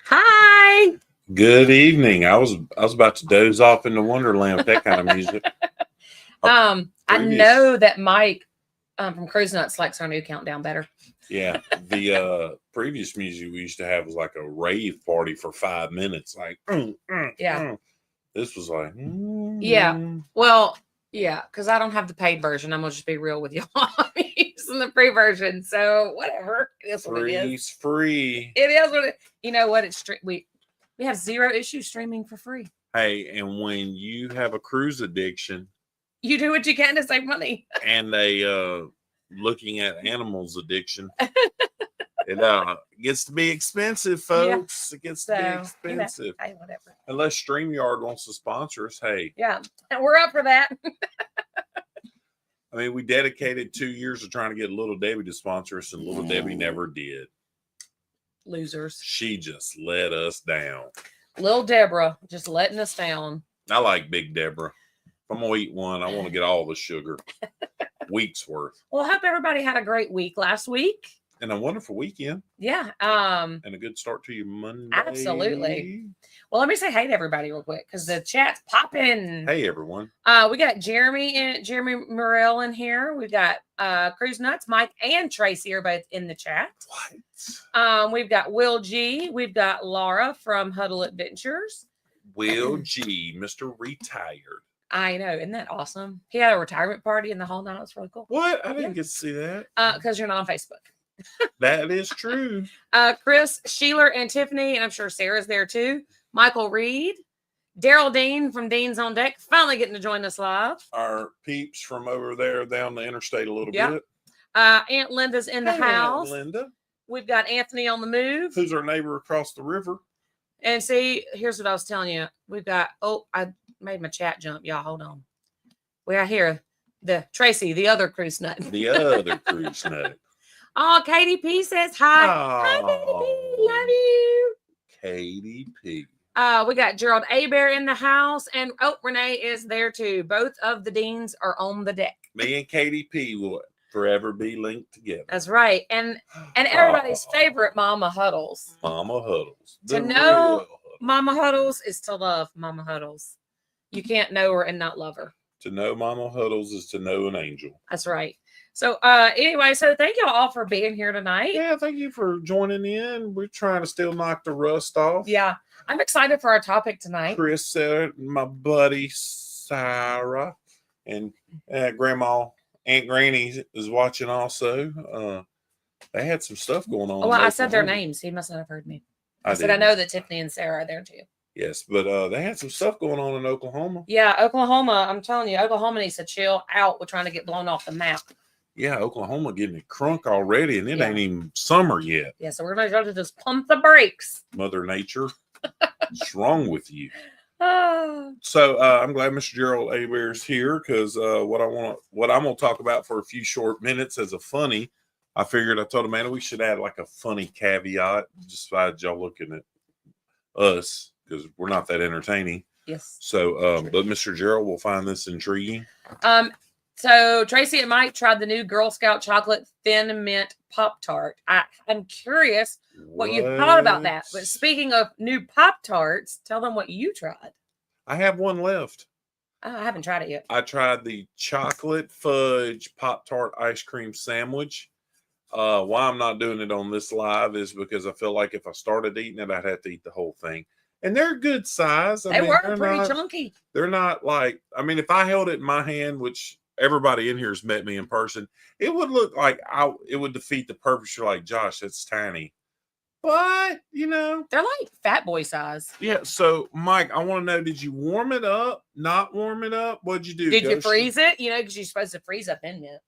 Hi. Good evening. I was about to doze off into Wonderland with that kind of music. I Previous, know that Mike from Cruise Nuts likes our new countdown better. yeah, the previous music we used to have was like a rave party for 5 minutes. Like, Yeah. This was like, Yeah. Well, yeah, because I don't have the paid version. I'm gonna just be real with y'all. I'm using the free version, so whatever. It is what it is. free's free. It is what it. You know what? We have 0 issues streaming for free. Hey, and when you have a cruise addiction You do what you can to save money. and a looking at animals addiction, it gets to be expensive, folks. Yeah. It gets to be expensive. Hey, whatever. Unless StreamYard wants to sponsor us, hey. Yeah, and we're up for that. I mean, we dedicated 2 years of trying to get Little Debbie to sponsor us, and Little Debbie never did. Losers. She just let us down. Little Deborah just letting us down. I like Big Deborah. If I'm going to eat one, I want to get all the sugar. Week's worth. Well, I hope everybody had a great week last week. And a wonderful weekend. Yeah. And a good start to your Monday. Absolutely. Well, let me say hey to everybody real quick because the chat's popping. Hey, everyone. We got Jeremy Morell in here. We got Cruise Nuts, Mike, and Tracy are both in the chat. What? We've got Will G. We've got Laura from Huddle Adventures. Will G, Mr. Retired. I know. Isn't that awesome? He had a retirement party in the whole night. It was really cool. What? I didn't get to see that. Because you're not on Facebook. That is true. Chris, Sheila, and Tiffany, and I'm sure Sarah's there too. Michael Reed, Daryl Dean from Dean's on Deck, finally getting to join us live. Our peeps from over there down the interstate a little bit. Aunt Linda's in the house. Aunt Linda. We've got Anthony on the move. Who's our neighbor across the river. And see, here's what I was telling you. We've got, I made my chat jump. Y'all, hold on. We are here. The Tracy, the other cruise nut. The other cruise nut. Oh, Katie P says hi. Hi, Katie P. Love you. Katie P. We got Gerald Abear in the house. And Renee is there too. Both of the Deans are on the deck. Me and Katie P will forever be linked together. That's right. And everybody's favorite Mama Huddles. Mama Huddles. To know Mama Huddles is to love Mama Huddles. You can't know her and not love her. To know Mama Huddles is to know an angel. That's right. So anyway, so thank you all for being here tonight. Yeah, thank you for joining in. We're trying to still knock the rust off. Yeah, I'm excited for our topic tonight. Chris said, my buddy Sarah, and Grandma, Aunt Granny is watching also. They had some stuff going on. Well, I said their names. He must not have heard me. I said, I know that Tiffany and Sarah are there too. Yes, but they had some stuff going on in Oklahoma. Yeah, Oklahoma. I'm telling you, Oklahoma needs to chill out with trying to get blown off the map. Yeah, Oklahoma getting it crunk already, and it ain't even summer yet. Yeah, so we're going to try to just pump the brakes. Mother Nature, what's wrong with you? So I'm glad Mr. Gerald Abear is here because what I'm going to talk about for a few short minutes as a funny, I told Amanda we should add like a funny caveat, just besides y'all looking at us because we're not that entertaining. Yes. So, but Mr. Gerald will find this intriguing. So Tracy and Mike tried the new Girl Scout chocolate thin mint Pop-Tart. I'm curious what you thought about that. But speaking of new Pop-Tarts, tell them what you tried. I have one left. Oh, I haven't tried it yet. I tried the chocolate fudge Pop-Tart ice cream sandwich. Why I'm not doing it on this live is because I feel like if I started eating it, I'd have to eat the whole thing. And they're good size. They were pretty chunky. They're not like, I mean, if I held it in my hand, which everybody in here has met me in person, it would look like it would defeat the purpose. You're like, Josh, that's tiny. But, they're like fat boy size. Yeah. So, Mike, I want to know, did you warm it up? Not warm it up? What'd you do? Did you freeze it? Because you're supposed to freeze up in it.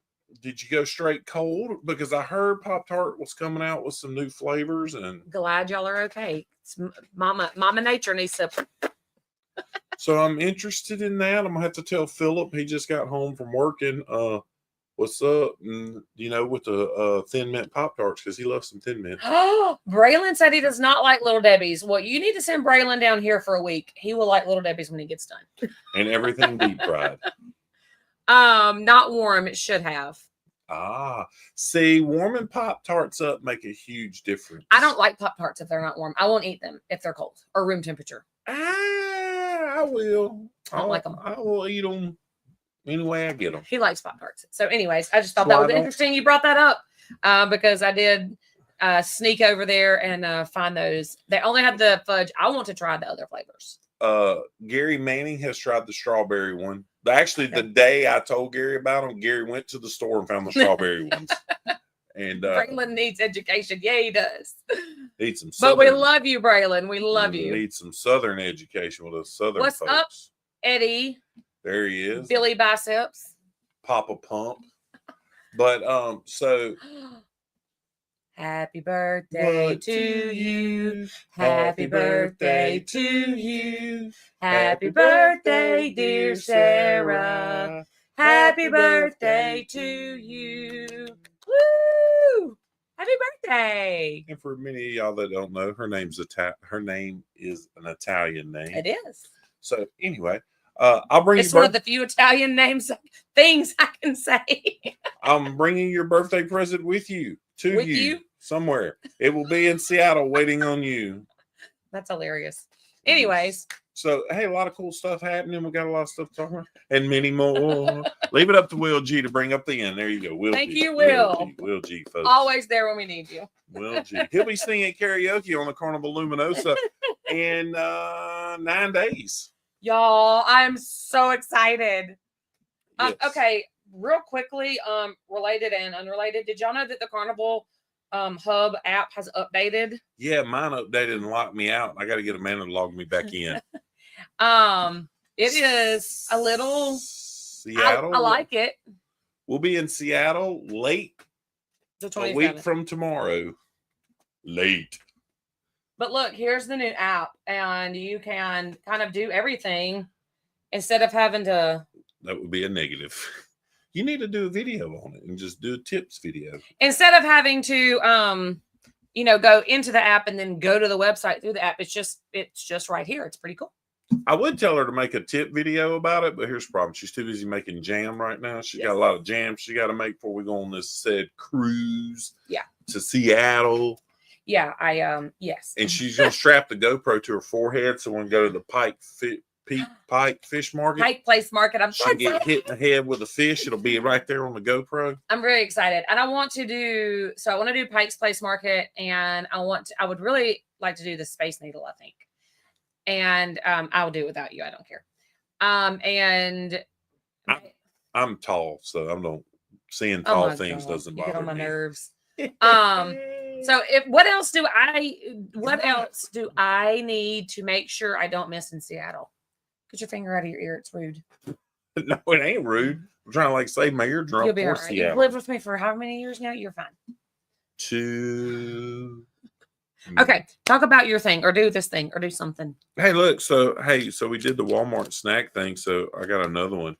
Did you go straight cold? Because I heard Pop-Tart was coming out with some new flavors. And glad y'all are okay. It's Mama Nature needs to. So I'm interested in that. I'm gonna have to tell Philip. He just got home from working. What's up? With the thin mint Pop-Tarts because he loves some thin mint. Oh, Braylon said he does not like Little Debbie's. Well, you need to send Braylon down here for a week. He will like Little Debbie's when he gets done. And everything deep fried. Not warm. It should have. See, warming Pop-Tarts up make a huge difference. I don't like Pop-Tarts if they're not warm. I won't eat them if they're cold or room temperature. I will. I don't like them. I will eat them anyway I get them. He likes Pop-Tarts. So anyways, I just thought that was interesting. You brought that up because I did sneak over there and find those. They only had the fudge. I want to try the other flavors. Gary Manning has tried the strawberry one. Actually, the day I told Gary about them, Gary went to the store and found the strawberry ones. And Braylon needs education. Yeah, he does. Needs some but we love you, Braylon. We love you. Need some Southern education with us Southern What's folks. up, Eddie? There he is. Billy Biceps. Papa Pump. But so happy birthday to you. Happy birthday to you. Happy birthday, dear Sarah. Happy birthday to you. Woo! Happy birthday. And for many of y'all that don't know, her name is an Italian name. It is. So anyway, I'll bring it's one of the few Italian things I can say. I'm bringing your birthday present with you to you somewhere. It will be in Seattle waiting on you. That's hilarious. Anyways. So, hey, a lot of cool stuff happening. We got a lot of stuff to talk about and many more. Leave it up to Will G to bring up the end. There you go. Thank you, Will. Will G, folks. Always there when we need you. Will G. He'll be singing karaoke on the Carnival Luminosa in 9 days. Y'all, I'm so excited. Yes. Okay, real quickly, related and unrelated. Did y'all know that the Carnival Hub app has updated? Yeah, mine updated and locked me out. I got to get Amanda to log me back in. It is a little Seattle. I like it. We'll be in Seattle late. The 27th. A week from tomorrow. Late. But look, here's the new app, and you can kind of do everything instead of having to. That would be a negative. You need to do a video on it and just do a tips video. Instead of having to, go into the app and then go to the website through the app, it's just right here. It's pretty cool. I would tell her to make a tip video about it, but here's the problem. She's too busy making jam right now. She's got a lot of jam she got to make before we go on this said cruise. Yeah. To Seattle. Yeah, yes. And she's gonna strap the GoPro to her forehead so when we go to the Pike Fish Market. Pike Place Market. I'm so get hit in the head with a fish. It'll be right there on the GoPro. I'm very excited. And I want to do Pike's Place Market, and I would really like to do the Space Needle, I think. And I'll do it without you. I don't care. And I'm tall, so I don't seeing tall things doesn't bother me. Get on my nerves. So what else do I need to make sure I don't miss in Seattle? Get your finger out of your ear. It's rude. No, it ain't rude. I'm trying to save my eardrum. You'll be all right. You've lived with me for how many years now? You're fine. 2. Okay. Talk about your thing or do this thing or do something. Hey, look. So we did the Walmart snack thing. So I got another one.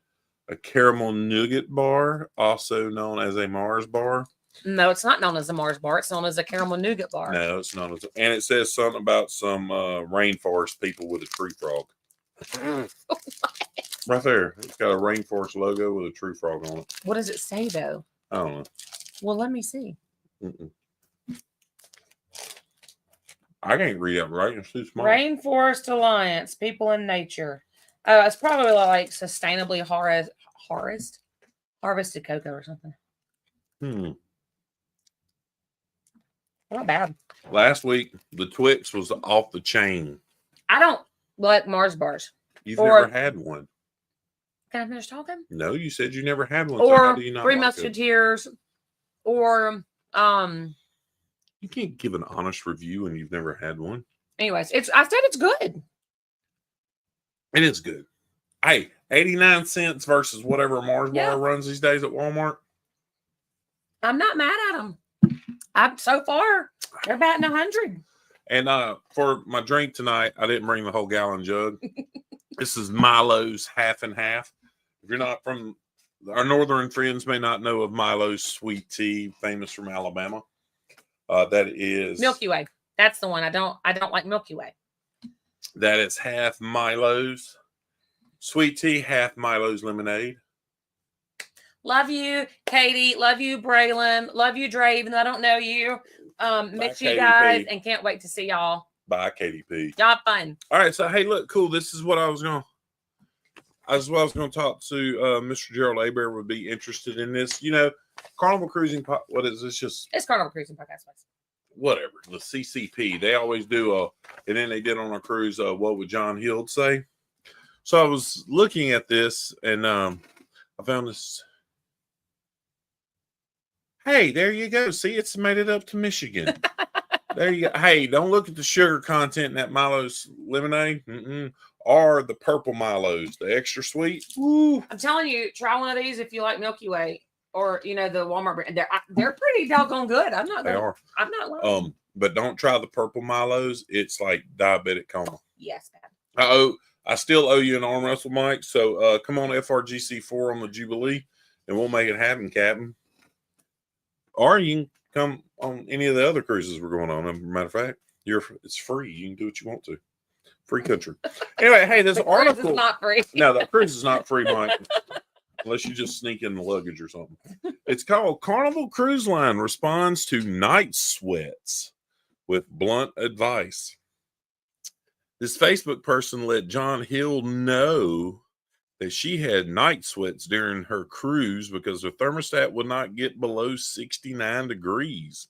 A caramel nougat bar, also known as a Mars bar. No, it's not known as a Mars bar. It's known as a caramel nougat bar. No, it's not. And it says something about some rainforest people with a tree frog. Right there. It's got a rainforest logo with a tree frog on it. What does it say, though? I don't know. Well, let me see. I can't read it right. It's too small. Rainforest Alliance, People and Nature. It's probably like sustainably harvested cocoa or something. Not bad. Last week, the Twix was off the chain. I don't like Mars bars. You've never had one. Can I finish talking? No, you said you never had one. Or so how do you not Three like Musketeers. Or you can't give an honest review when you've never had one. Anyways, I said it's good. It is good. Hey, 89 cents versus whatever Mars bar runs these days at Walmart. I'm not mad at them. So far, they're batting 100. And for my drink tonight, I didn't bring the whole gallon jug. This is Milo's half and half. If you're not from our northern friends, may not know of Milo's sweet tea, famous from Alabama. That is Milky Way. That's the one. I don't like Milky Way. That is half Milo's sweet tea, half Milo's lemonade. Love you, Katie. Love you, Braylon. Love you, Dre, even though I don't know you. Miss you guys and can't wait to see y'all. Bye, KDP. Y'all have fun. All right, so hey, look, cool. This is what I was going to talk to Mr. Gerald Abear would be interested in this. You know, Carnival Cruising, what is this? It's Carnival Cruising Podcast. Whatever, the CCP. They always do and then they did on a cruise, what would John Hill say? So I was looking at this and I found this. Hey, there you go. See, it's made it up to Michigan. There you go. Hey, don't look at the sugar content in that Milo's lemonade. Or the purple Milos, the extra sweet. Woo. I'm telling you, try one of these if you like Milky Way or the Walmart brand. They're pretty doggone good. I'm not lying. But don't try the purple Milos. It's like diabetic coma. Yes, man. I still owe you an arm wrestle, Mike. So come on FRGC4 on the Jubilee and we'll make it happen, Captain. Or you can come on any of the other cruises we're going on. As a matter of fact, it's free. You can do what you want to. Free country. Anyway, hey, this article. Cruise is not free. No, that cruise is not free, Mike. Unless you just sneak in the luggage or something. It's called Carnival Cruise Line Responds to Night Sweats with Blunt Advice. This Facebook person let John Hill know that she had night sweats during her cruise because her thermostat would not get below 69 degrees.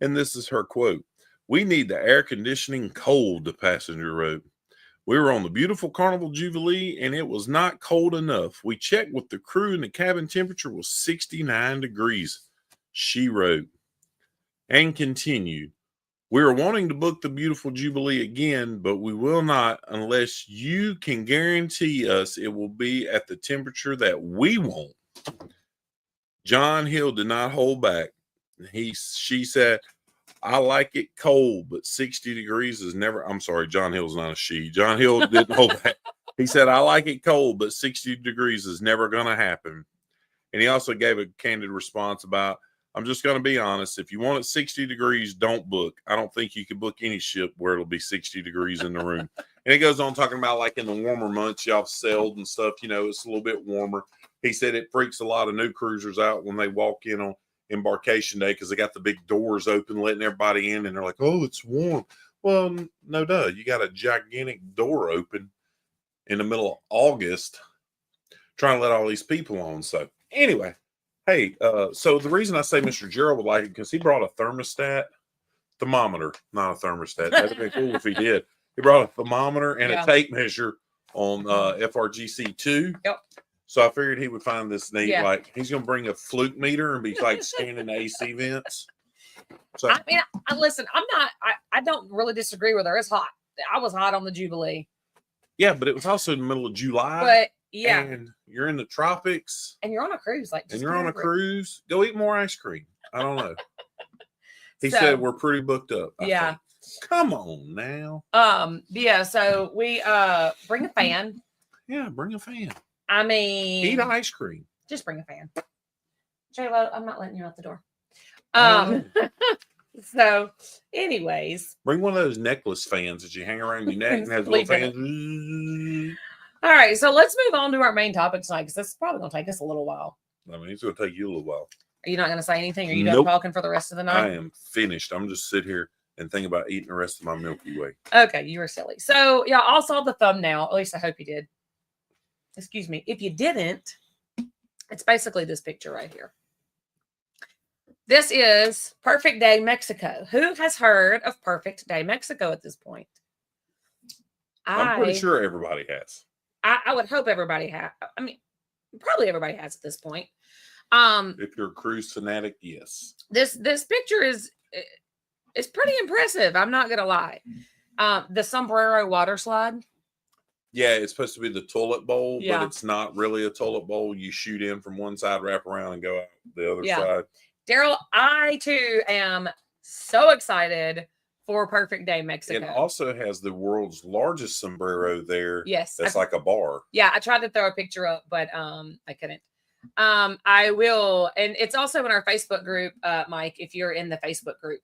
And this is her quote. "We need the air conditioning cold," the passenger wrote. "We were on the beautiful Carnival Jubilee and it was not cold enough. We checked with the crew and the cabin temperature was 69 degrees, she wrote. And continued, "We are wanting to book the beautiful Jubilee again, but we will not unless you can guarantee us it will be at the temperature that we want." John Hill did not hold back. She said, "I like it cold, but 60 degrees is never." I'm sorry, John Hill's not a she. John Hill didn't hold back. He said, "I like it cold, but 60 degrees is never going to happen." And he also gave a candid response about, "I'm just going to be honest. If you want it 60 degrees, don't book. I don't think you can book any ship where it'll be 60 degrees in the room." And he goes on talking about like in the warmer months, y'all sailed and stuff, it's a little bit warmer. He said it freaks a lot of new cruisers out when they walk in on embarkation day because they got the big doors open, letting everybody in, and they're like, "Oh, it's warm." Well, no, duh. You got a gigantic door open in the middle of August trying to let all these people on. So anyway, hey, so the reason I say Mr. Gerald would like it because he brought a thermometer, not a thermostat. That'd be cool if he did. He brought a thermometer and a tape measure on FRGC2. Yep. So I figured he would find this neat. Yeah. Like he's going to bring a fluke meter and be like scanning the AC vents. So I mean, listen, I don't really disagree with her. It's hot. I was hot on the Jubilee. Yeah, but it was also in the middle of July. But yeah, and you're in the tropics, and you're on a cruise, cruise. Go eat more ice cream. I don't know. He said we're pretty booked up. I think. Come on now. Yeah. So we bring a fan. Yeah, bring a fan. I mean, eat ice cream. Just bring a fan. J-Lo, I'm not letting you out the door. So, anyways, bring one of those necklace fans that you hang around your neck and has little fans. All right, so let's move on to our main topic tonight because this is probably going to take us a little while. I mean, it's going to take you a little while. Are you not going to say anything? Are you done talking for the rest of the night? I am finished. I'm just sit here and think about eating the rest of my Milky Way. Okay, you were silly. So, yeah, I saw the thumbnail. At least I hope you did. Excuse me. If you didn't, it's basically this picture right here. This is Perfect Day Mexico. Who has heard of Perfect Day Mexico at this point? I'm pretty sure everybody has. I would hope everybody has. I mean, probably everybody has at this point. If you're a cruise fanatic, yes. This picture is pretty impressive. I'm not gonna lie. The sombrero water slide. Yeah, it's supposed to be the toilet bowl, but it's not really a toilet bowl. You shoot in from one side, wrap around, and go out the other side. Daryl, I too am so excited for Perfect Day Mexico. It also has the world's largest sombrero there. Yes. That's like a bar. Yeah, I tried to throw a picture up, but I couldn't. I will, and it's also in our Facebook group, Mike, if you're in the Facebook group.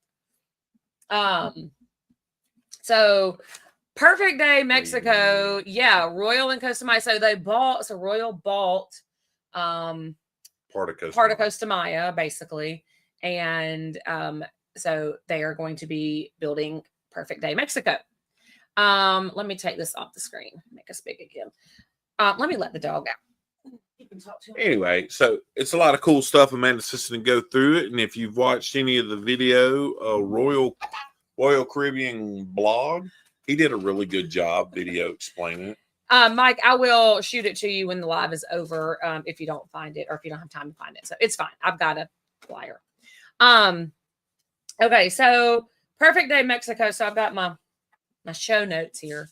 So Perfect Day Mexico, Royal and customized. So Royal bought Part of Costa Maya, basically. And so they are going to be building Perfect Day Mexico. Let me take this off the screen. Make us big again. Let me let the dog out. You can talk to him. Anyway, so it's a lot of cool stuff. Amanda's assisting to go through it. And if you've watched any of the video, Royal Caribbean blog, he did a really good job video explaining it. Mike, I will shoot it to you when the live is over, if you don't find it or if you don't have time to find it. So it's fine. I've got a flyer. Okay, so Perfect Day Mexico. So I've got my show notes here.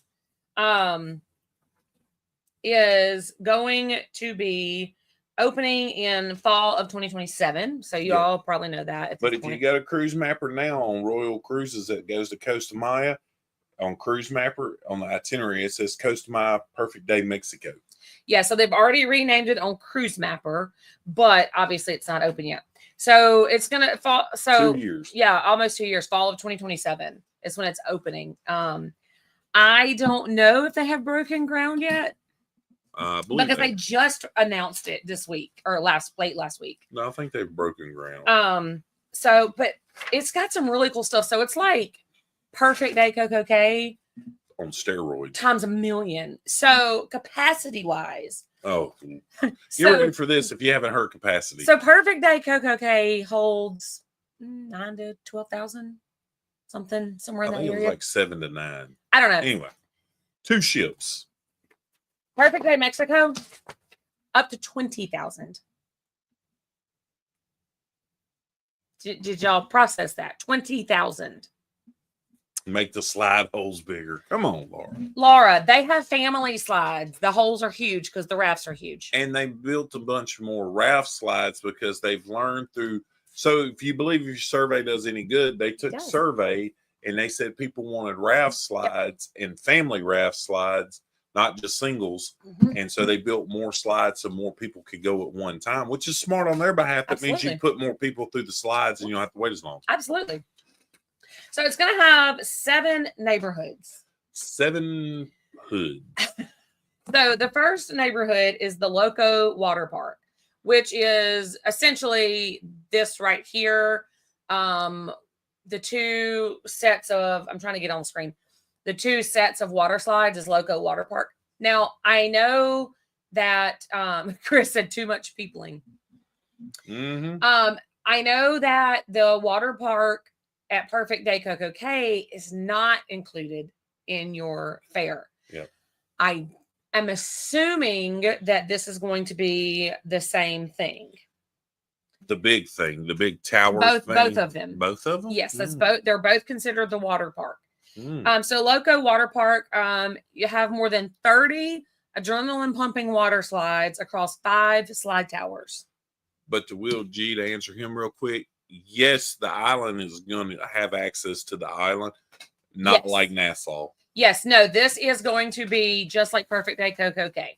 Is going to be opening in fall of 2027. So you all probably know that. But if you got a cruise mapper now on Royal Cruises that goes to Costa Maya, on Cruise Mapper, on the itinerary, it says Costa Maya Perfect Day Mexico. Yeah, so they've already renamed it on Cruise Mapper, but obviously it's not open yet. So it's going to fall. So 2 years. Yeah, almost 2 years. Fall of 2027 is when it's opening. I don't know if they have broken ground yet. Because they just announced it this week or late last week. No, I think they've broken ground. So, but it's got some really cool stuff. So it's like Perfect Day CocoCay on steroids times 1,000,000. So capacity wise. Oh, you're ready for this if you haven't heard capacity. So Perfect Day CocoCay holds 9,000 to 12,000, something somewhere in that area. It was like 7 to 9. I don't know. Anyway, 2 ships. Perfect Day Mexico, up to 20,000. Did y'all process that? 20,000. Make the slide holes bigger. Come on, Laura. Laura, they have family slides. The holes are huge because the rafts are huge. And they built a bunch more raft slides because they've learned through. So if you believe your survey does any good, they took a survey and they said people wanted raft slides and family raft slides, not just singles. Mm-hmm. And so they built more slides so more people could go at one time, which is smart on their behalf. That means you put more people through the slides and you don't have to wait as long. Absolutely. So it's going to have 7 neighborhoods. 7 hoods. So the first neighborhood is the Loco Water Park, which is essentially this right here. The 2 sets of, I'm trying to get on the screen. The 2 sets of water slides is Loco Water Park. Now, I know that Chris said too much peopling. Mm-hmm. I know that the water park at Perfect Day CocoCay is not included in your fare. Yep. I am assuming that this is going to be the same thing. The big thing, the big tower thing. Both of them. Both of them? Yes, that's both. They're both considered the water park. So Loco Water Park, you have more than 30 adrenaline pumping water slides across 5 slide towers. But to Will G, to answer him real quick, yes, the island is going to have access to the island, not like Nassau. Yes, no, this is going to be just like Perfect Day CocoCay.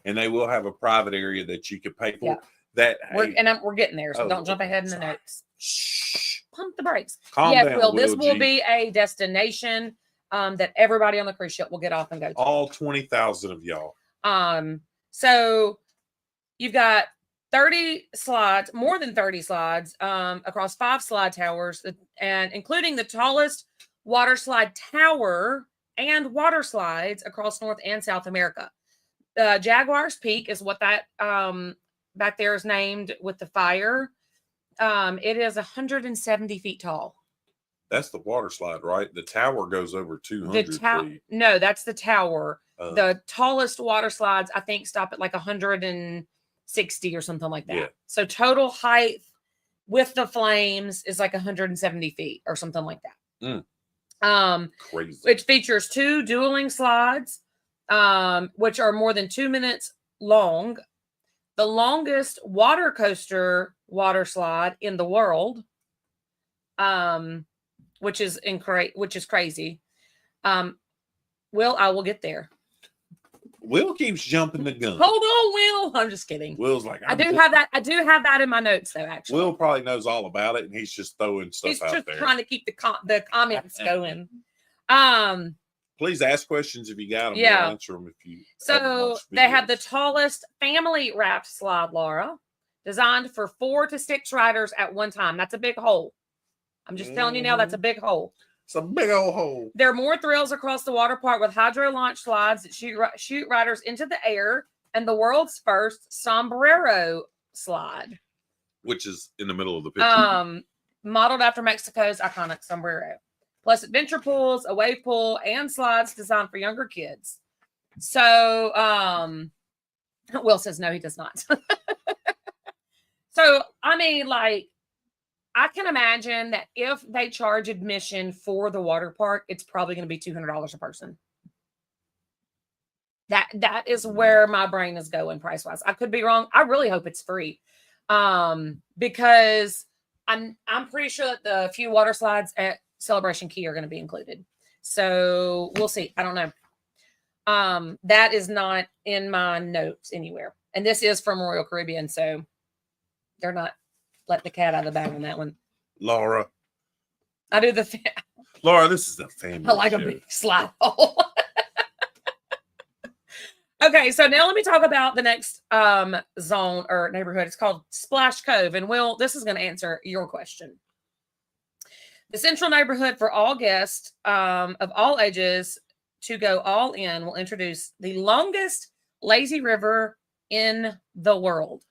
And they will have a private area that you can pay for. Yeah. That we're getting there, so don't jump ahead in the notes. Shh. Pump the brakes. Calm down, Will. This will be a destination that everybody on the cruise ship will get off and go to. All 20,000 of y'all. So you've got 30 slides, more than 30 slides, across 5 slide towers, and including the tallest water slide tower and water slides across North and South America. Jaguar's Peak is what that back there is named with the fire. It is 170 feet tall. That's the water slide, right? The tower goes over 200 feet. No, that's the tower. The tallest water slides, I think, stop at like 160 or something like that. Yeah. So total height with the flames is like 170 feet or something like that. Crazy. Which features 2 dueling slides, which are more than 2 minutes long. The longest water coaster water slide in the world, which is crazy. Will, I will get there. Will keeps jumping the gun. Hold on, Will. I'm just kidding. Will's like, I do have that in my notes, though. Actually, Will probably knows all about it, and he's just throwing stuff out there. He's just trying to keep the comments going. Please ask questions if you got them. Yeah. We'll answer them if you. So they have the tallest family raft slide, Laura. designed for 4 to 6 riders at one time. That's a big hole. I'm just telling you now, that's a big hole. It's a big old hole. There are more thrills across the water park with hydro launch slides that shoot riders into the air and the world's first sombrero slide, which is in the middle of the picture. Modeled after Mexico's iconic sombrero. Plus adventure pools, a wave pool, and slides designed for younger kids. So, Will says no, he does not. So, I mean, like, I can imagine that if they charge admission for the water park, it's probably going to be $200 a person. That is where my brain is going price wise. I could be wrong. I really hope it's free, because I'm pretty sure that the few water slides at Celebration Key are going to be included. So we'll see. I don't know. That is not in my notes anywhere, and this is from Royal Caribbean, so they're not let the cat out of the bag on that one. Laura, I do the. Laura, this is a family. I like show. a big slide hole. Okay, so now let me talk about the next zone or neighborhood. It's called Splash Cove. And Will, this is going to answer your question. The central neighborhood for all guests of all ages to go all in will introduce the longest lazy river in the world.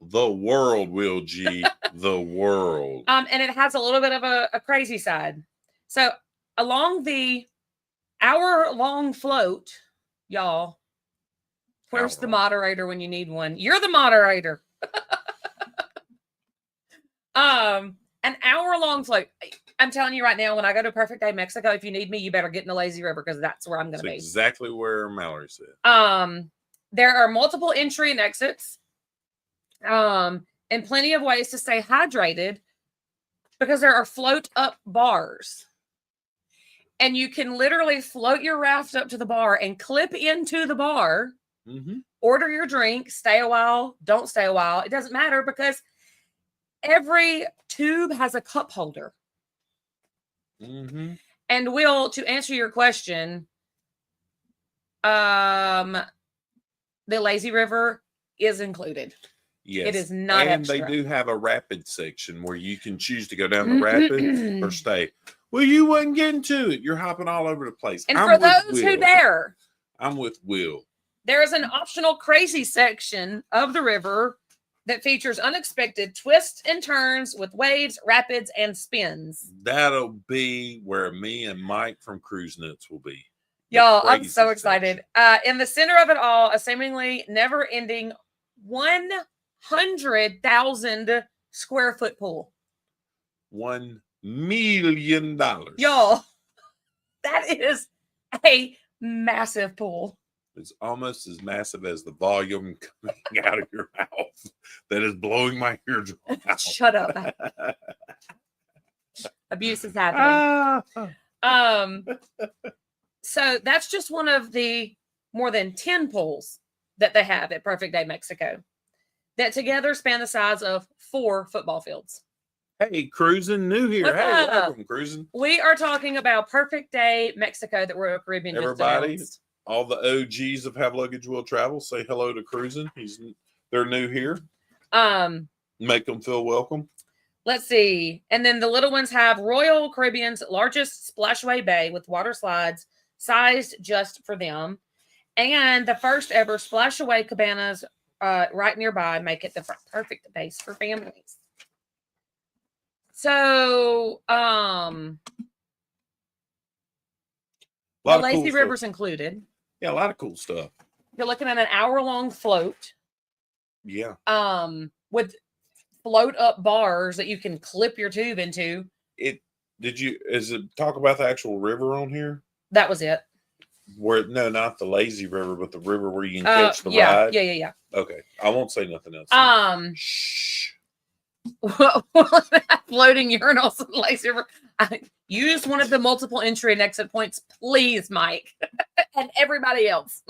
The world, Will G. The world. And it has a little bit of a crazy side. So along the hour-long float, y'all, where's the moderator when you need one? You're the moderator. An hour-long float. I'm telling you right now, when I go to Perfect Day Mexico, if you need me, you better get in the lazy river because that's where I'm going to be. Exactly where Mallory said. There are multiple entry and exits, and plenty of ways to stay hydrated because there are float up bars. And you can literally float your raft up to the bar and clip into the bar, order your drink, stay a while, don't stay a while. It doesn't matter because every tube has a cup holder. And Will, to answer your question, the lazy river is included. Yes. It is not and extra. They do have a rapid section where you can choose to go down the rapid or stay. Well, you wasn't getting to it. You're hopping all over the place. And for those who dare, I'm with Will. There is an optional crazy section of the river that features unexpected twists and turns with waves, rapids, and spins. That'll be where me and Mike from Cruise Nuts will be. Y'all, I'm so excited. In the center of it all, a seemingly never-ending 100,000 square foot pool. $1 million. Y'all, that is a massive pool. It's almost as massive as the volume coming out of your mouth that is blowing my eardrum out. Shut up. Abuse is happening. So that's just one of the more than 10 pools that they have at Perfect Day Mexico that together span the size of 4 football fields. Hey, Cruising, new here. What's hey, up? Welcome, Cruising. We are talking about Perfect Day Mexico that Royal Caribbean Everybody, just announced. All the OGs of Have Luggage Will Travel, say hello to Cruising. They're new here. Make them feel welcome. Let's see. And then the little ones have Royal Caribbean's largest splashaway bay with water slides sized just for them. And the first ever splashaway cabanas right nearby make it the perfect base for families. So, the lazy river's included. Yeah, a lot of cool stuff. You're looking at an hour-long float. Yeah. With float up bars that you can clip your tube into. Is it talk about the actual river on here? That was it. No, not the lazy river, but the river where you can catch the ride. Yeah. Okay. I won't say nothing else. Shh. Floating urinals and lazy river. Use one of the multiple entry and exit points, please, Mike, and everybody else.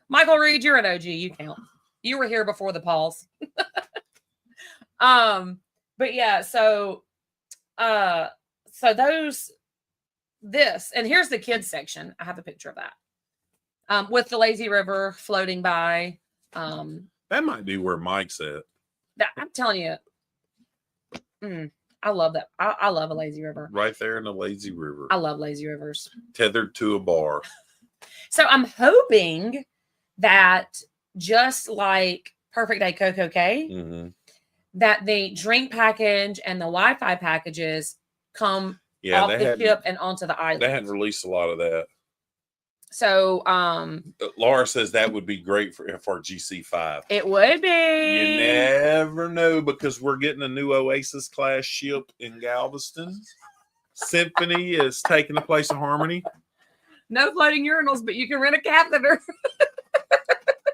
Michael Reed, you're an OG. You count. You were here before the pause. But yeah, so this, and here's the kids section. I have a picture of that. with the lazy river floating by. That might be where Mike's at. I'm telling you, I love that. I love a lazy river. Right there in the lazy river. I love lazy rivers. Tethered to a bar. So I'm hoping that just like Perfect Day Coco K, that the drink package and the Wi-Fi packages come off the ship and onto the island. They hadn't released a lot of that. So Laura says that would be great for FRGC5. It would be. You never know, because we're getting a new Oasis class ship in Galveston. Symphony is taking the place of Harmony. No floating urinals, but you can rent a catheter.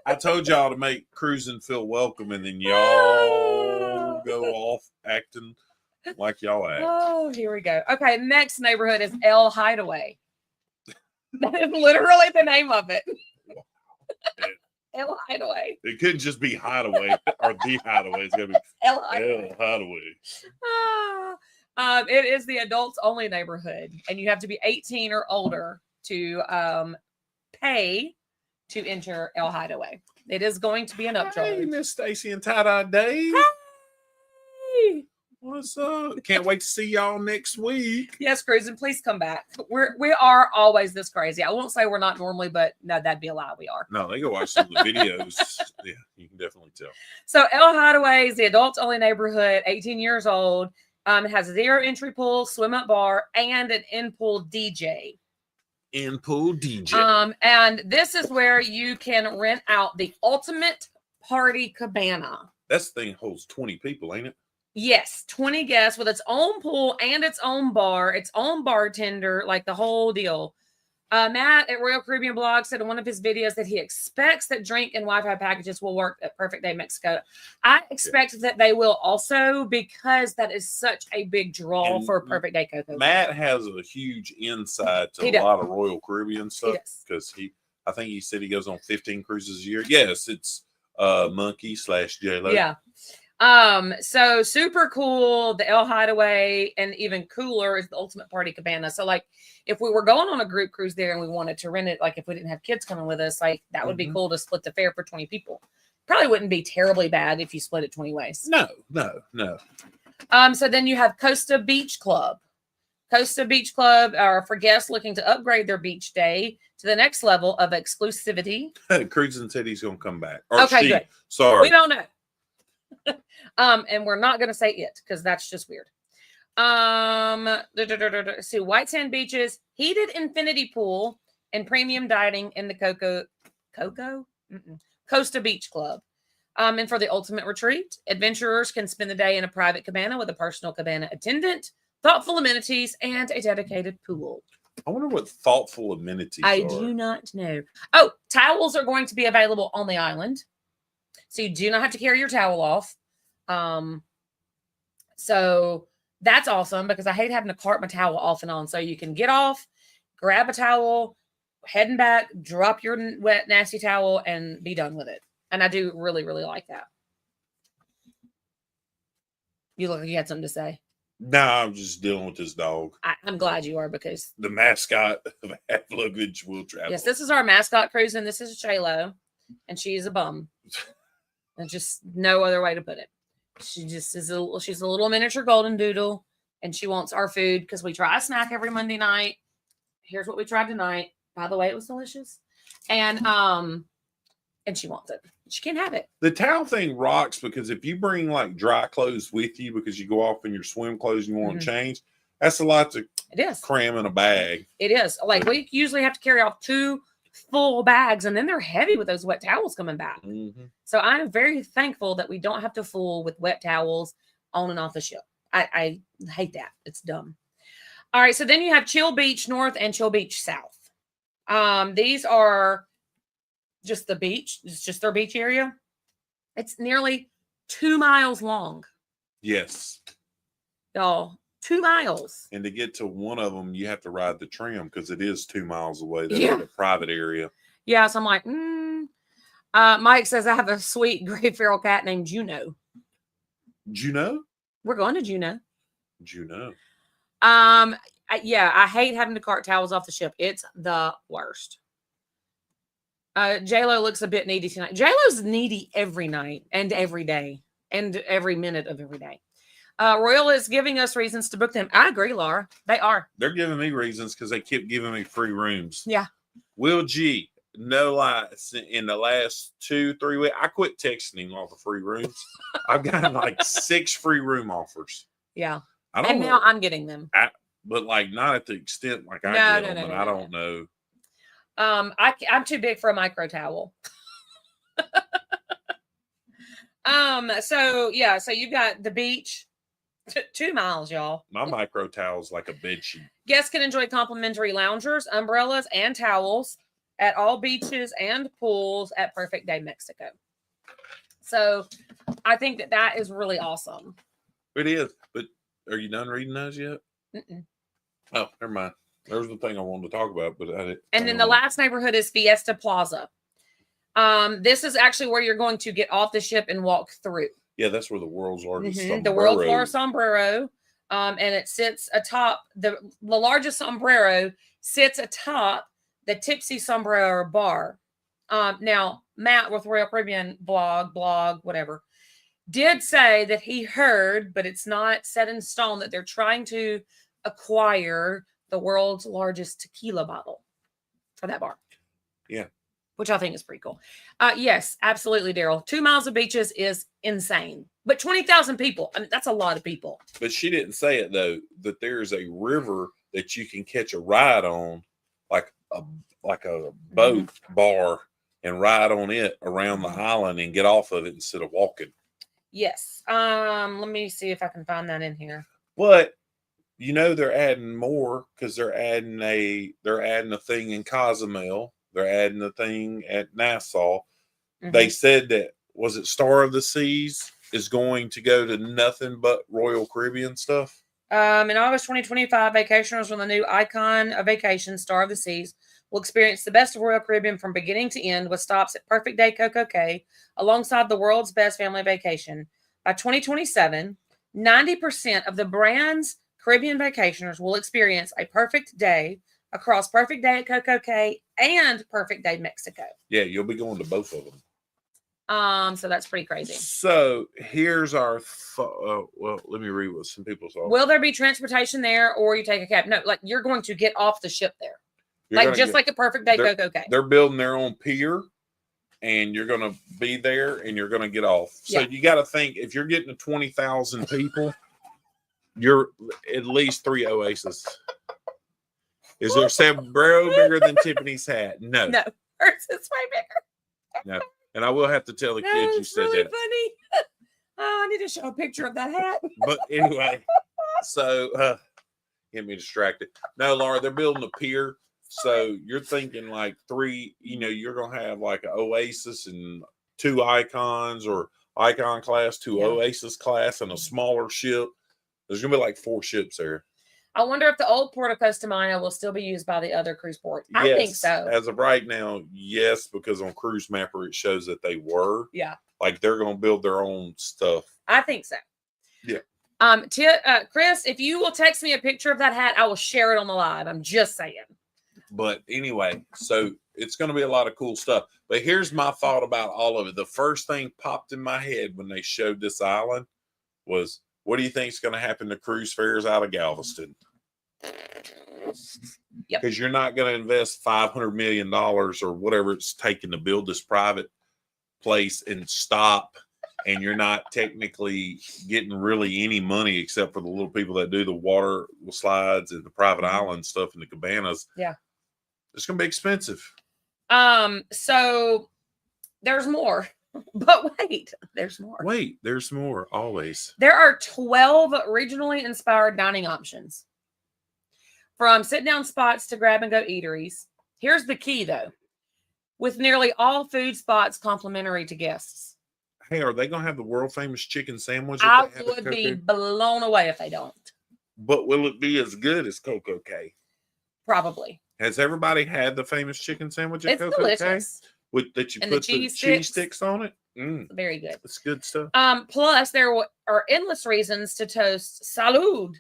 I told y'all to make cruising feel welcome, and then y'all go off acting like y'all act. Oh, here we go. Okay, next neighborhood is El Hideaway. That is literally the name of it. El Hideaway. It couldn't just be Hideaway or the Hideaway. It's going to be El Hideaway. El Hideaway. It is the adults only neighborhood, and you have to be 18 or older to pay to enter El Hideaway. It is going to be an upcharge. Hey, Miss Stacy and Tie-Dye Dave. Hey! What's up? Can't wait to see y'all next week. Yes, cruising, please come back. We are always this crazy. I won't say we're not normally, but no, that'd be a lie. We are. No, they go watch some of the videos. Yeah, you can definitely tell. So El Hideaway is the adults only neighborhood, 18 years old. It has a 0 entry pool, swim up bar, and an in-pool DJ. In-pool DJ. And this is where you can rent out the ultimate party cabana. That thing holds 20 people, ain't it? Yes, 20 guests with its own pool and its own bar, its own bartender, like the whole deal. Matt at Royal Caribbean Blog said in one of his videos that he expects that drink and Wi-Fi packages will work at Perfect Day Mexico. I expect that they will also, because that is such a big draw for Perfect Day Coco. Matt has a huge insight to a lot of Royal Caribbean stuff, because I think he said he goes on 15 cruises a year. Yes, it's Monkey / J-Lo. Yeah. So super cool, the El Hideaway, and even cooler is the Ultimate Party Cabana. So like if we were going on a group cruise there and we wanted to rent it, like if we didn't have kids coming with us, like that would be cool to split the fare for 20 people. Probably wouldn't be terribly bad if you split it 20 ways. No. So then you have Costa Beach Club. Costa Beach Club are for guests looking to upgrade their beach day to the next level of exclusivity. Cruising said he's going to come back. Okay, good. Sorry. We don't know. And we're not going to say it because that's just weird. See, white sand beaches, heated infinity pool, and premium dining in the Costa Beach Club. And for the ultimate retreat, adventurers can spend the day in a private cabana with a personal cabana attendant, thoughtful amenities, and a dedicated pool. I wonder what thoughtful amenities I do not know. Oh, towels are going to be available on the island. So you do not have to carry your towel off. So that's awesome, because I hate having to cart my towel off and on. So you can get off, grab a towel, heading back, drop your wet, nasty towel, and be done with it. And I do really, really like that. You look like you had something to say. No, I'm just dealing with this dog. I'm glad you are, because the mascot of Half Luggage will travel. Yes, this is our mascot cruise, and this is J-Lo, and she's a bum. There's just no other way to put it. She just is she's a little miniature golden doodle, and she wants our food because we try a snack every Monday night. Here's what we tried tonight. By the way, it was delicious. And she wants it. She can't have it. The towel thing rocks, because if you bring like dry clothes with you because you go off in your swim clothes and you want to change, that's a lot to cram in a bag. It is. Like we usually have to carry off 2 full bags, and then they're heavy with those wet towels coming back. So I'm very thankful that we don't have to fool with wet towels on and off the ship. I hate that. It's dumb. All right, so then you have Chill Beach North and Chill Beach South. These are just the beach. It's just their beach area. It's nearly 2 miles long. Yes. Y'all, 2 miles. And to get to one of them, you have to ride the tram, because it is 2 miles away. That's like a private area. Yeah, so I'm like, Mike says I have a sweet gray feral cat named Juno. Juno? We're going to Juno. Juno. Yeah, I hate having to cart towels off the ship. It's the worst. J-Lo looks a bit needy tonight. J-Lo's needy every night and every day and every minute of every day. Royal is giving us reasons to book them. I agree, Laura. They are. They're giving me reasons because they keep giving me free rooms. Yeah. Will G, no lies, in the last 2-3 weeks, I quit texting him all the free rooms. I've got like 6 free room offers. Yeah. I don't and know, now I'm getting them. but like not at the extent like I get them, but I don't know. I'm too big for a micro towel. So you've got the beach, 2 miles, y'all. My micro towel is like a bed sheet. Guests can enjoy complimentary loungers, umbrellas, and towels at all beaches and pools at Perfect Day Mexico. So I think that is really awesome. It is, but are you done reading those yet? Mm-mm. Oh, never mind. There's the thing I wanted to talk about, but I didn't. And then the last neighborhood is Fiesta Plaza. This is actually where you're going to get off the ship and walk through. Yeah, that's where the world's largest sombrero. The world's largest sombrero. And it sits atop the largest sombrero sits atop the Tipsy Sombrero bar. Now, Matt with Royal Caribbean blog, whatever, did say that he heard, but it's not set in stone, that they're trying to acquire the world's largest tequila bottle for that bar. Yeah. Which I think is pretty cool. Yes, absolutely, Daryl. 2 miles of beaches is insane. But 20,000 people, I mean, that's a lot of people. But she didn't say it, though, that there's a river that you can catch a ride on, like a boat bar, and ride on it around the island and get off of it instead of walking. Yes. Let me see if I can find that in here. But they're adding more because they're adding a thing in Cozumel. They're adding a thing at Nassau. Mm-hmm. They said that, was it Star of the Seas is going to go to nothing but Royal Caribbean stuff? In August 2025, vacationers on the new icon of vacation, Star of the Seas, will experience the best of Royal Caribbean from beginning to end with stops at Perfect Day Coco Cay alongside the world's best family vacation. By 2027, 90% of the brand's Caribbean vacationers will experience a perfect day across Perfect Day at Coco Cay and Perfect Day Mexico. Yeah, you'll be going to both of them. So that's pretty crazy. So here's our well, let me read what some people saw. Will there be transportation there, or you take a cab? No, like you're going to get off the ship there. Like a Perfect Day Coco Cay. They're building their own pier, and you're going to be there, and you're going to get off. So you got to think, if you're getting to 20,000 people, you're at least 3 Oasis. Is their sombrero bigger than Tiffany's hat? No. No. Hers is way bigger. No. And I will have to tell the kids you said really that. Funny. Oh, I need to show a picture of that hat. But anyway, so get me distracted. No, Laura, they're building a pier. So you're thinking like 3, you're going to have like an Oasis and 2 Icons, or Icon class, 2 Oasis class, and a smaller ship. There's going to be like 4 ships there. I wonder if the old Port of Costa Maya will still be used by the other cruise ports. I think so. As of right now, yes, because on Cruise Mapper it shows that they were. Yeah. Like they're going to build their own stuff. I think so. Yeah. Chris, if you will text me a picture of that hat, I will share it on the live. I'm just saying. But anyway, so it's going to be a lot of cool stuff. But here's my thought about all of it. The first thing popped in my head when they showed this island was, what do you think is going to happen to cruise fares out of Galveston? Because you're not going to invest $500 million or whatever it's taking to build this private place and stop, and you're not technically getting really any money except for the little people that do the water slides and the private island stuff and the cabanas. Yeah. It's going to be expensive. So there's more. But wait, there's more. There's more, always. There are 12 regionally inspired dining options. From sit-down spots to grab-and-go eateries. Here's the key, though. With nearly all food spots complimentary to guests. Hey, are they going to have the world-famous chicken sandwich? I would be blown away if they don't. But will it be as good as Coco Cay? Probably. Has everybody had the famous chicken sandwich at Coco Cay? It's delicious. That you put the cheese sticks on it. Very good. It's good stuff. Plus, there are endless reasons to toast salud,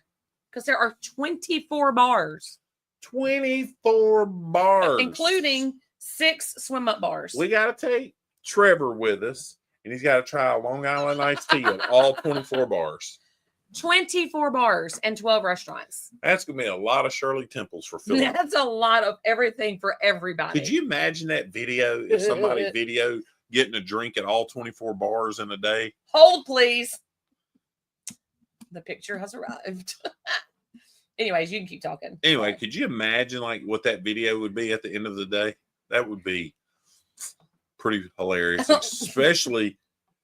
because there are 24 bars. 24 bars. Including 6 swim up bars. We got to take Trevor with us, and he's got to try a Long Island iced tea at all 24 bars. 24 bars and 12 restaurants. That's going to be a lot of Shirley Temples for Philip. That's a lot of everything for everybody. Could you imagine that video if somebody video getting a drink at all 24 bars in a day? Hold, please. The picture has arrived. Anyways, you can keep talking. Anyway, could you imagine like what that video would be at the end of the day? That would be pretty hilarious, especially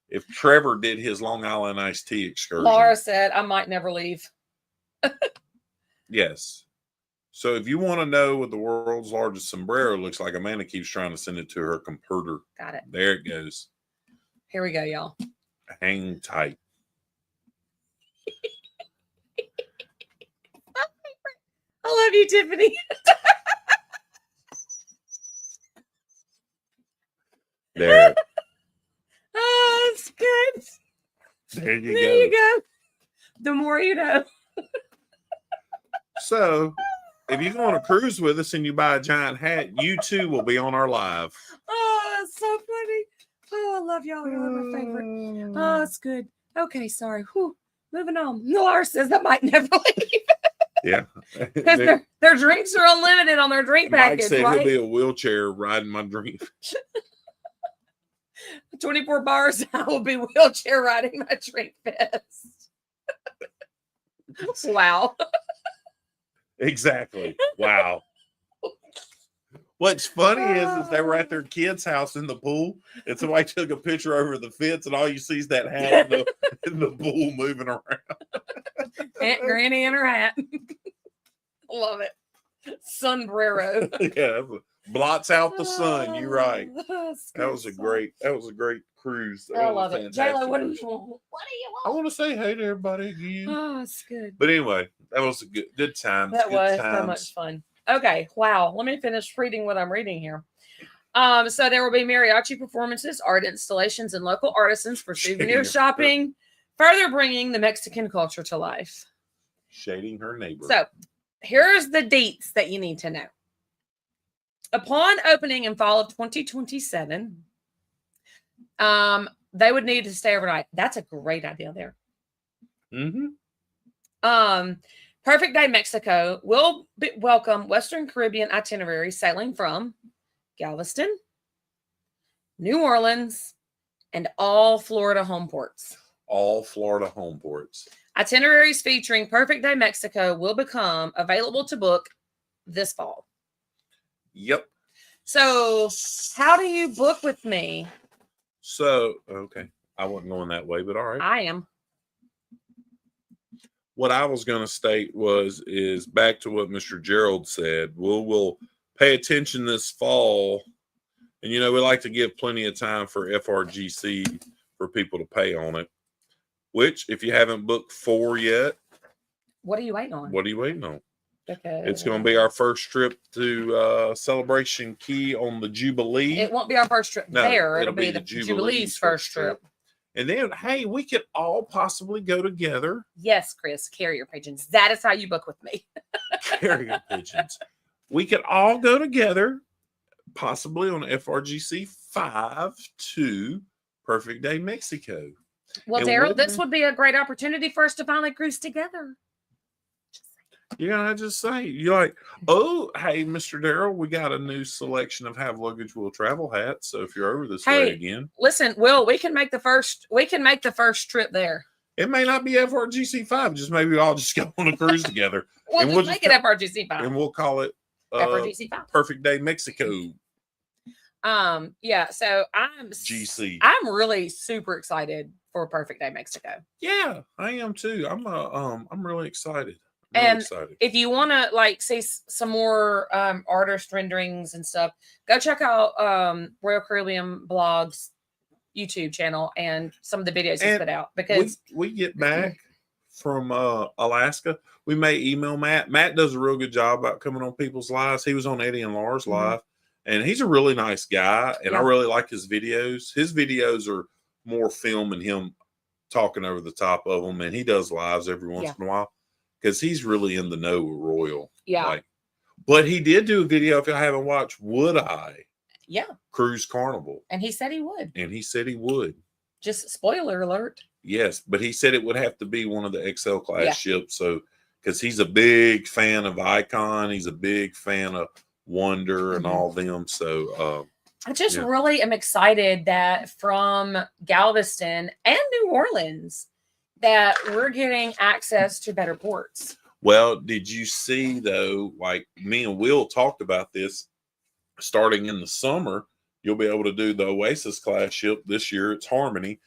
if Trevor did his Long Island iced tea excursion. Laura said, I might never leave. Yes. So if you want to know what the world's largest sombrero looks like, Amanda keeps trying to send it to her computer. Got it. There it goes. Here we go, y'all. Hang tight. I love you, Tiffany. There. Oh, it's good. There you There go. you go. The more you know. So if you go on a cruise with us and you buy a giant hat, you too will be on our live. Oh, it's so funny. Oh, I love y'all. Y'all are my favorite. Oh, it's good. Okay, sorry. Whew. Moving on. Laura says that might never leave. Yeah. Because their drinks are unlimited on their drink Mike package, said right? he'll be a wheelchair riding my drink. 24 bars, I will be wheelchair riding my drink fest. Wow. Exactly. Wow. What's funny is they were at their kid's house in the pool, and somebody took a picture over the fence, and all you see is that hat in the pool moving around. Aunt Granny and her hat. Love it. Sombrero. Yeah, blots out the sun. You're right. That's That was a great cruise. I love it. J-Lo, what do you want? want? What do you I want? want to say hey to everybody again. Oh, it's good. But anyway, that was a good time. That was so much fun. Okay, wow. Let me finish reading what I'm reading here. So there will be mariachi performances, art installations, and local artisans for souvenir shopping, further bringing the Mexican culture to life. Shading her neighbor. So here's the dates that you need to know. Upon opening in fall of 2027, they would need to stay overnight. That's a great idea there. Mm-hmm. Perfect Day Mexico will welcome Western Caribbean itineraries sailing from Galveston, New Orleans, and all Florida home ports. All Florida home ports. Itineraries featuring Perfect Day Mexico will become available to book this fall. Yep. So how do you book with me? So, okay. I wasn't going that way, but all right. I am. What I was going to state is back to what Mr. Gerald said. We'll pay attention this fall. And, we like to give plenty of time for FRGC for people to pay on it, which if you haven't booked 4 yet, what are you waiting on? What are you waiting on? Okay. It's going to be our first trip to Celebration Key on the Jubilee. It won't be our first trip there. It'll be the Jubilee's first trip. And then, hey, we could all possibly go together. Yes, Chris, carrier pigeons. That is how you book with me. Carrier pigeons. We could all go together, possibly on FRGC 5 to Perfect Day Mexico. Well, Daryl, this would be a great opportunity for us to finally cruise together. Just say, you're like, oh, hey, Mr. Daryl, we got a new selection of Have Luggage Will Travel hats. So if you're over this way again, listen, Will, we can make the first trip there. It may not be FRGC 5, just maybe I'll just go on a cruise together. We'll make it FRGC 5. And we'll call it FRGC 5. Perfect Day Mexico. Yeah, so I'm really super excited for Perfect Day Mexico. Yeah, I am too. I'm really excited. If you want to see some more artist renderings and stuff, go check out Royal Caribbean Blog's YouTube channel and some of the videos he's put out, because we get back from Alaska. We may email Matt. Matt does a real good job about coming on people's lives. He was on Eddie and Laura's live, and he's a really nice guy, and I really like his videos. His videos are more film and him talking over the top of them, and he does lives every once in a while, because he's really in the know with Royal. Yeah. But he did do a video, if you haven't watched, Would I? Yeah. cruise Carnival. And he said he would. And he said he would. Just spoiler alert. Yes, but he said it would have to be one of the XL class ships. So, because he's a big fan of Icon, he's a big fan of Wonder and all them. So, I just really am excited that from Galveston and New Orleans that we're getting access to better ports. Well, did you see though, like me and Will talked about this, starting in the summer, you'll be able to do the Oasis class ship. This year it's Harmony,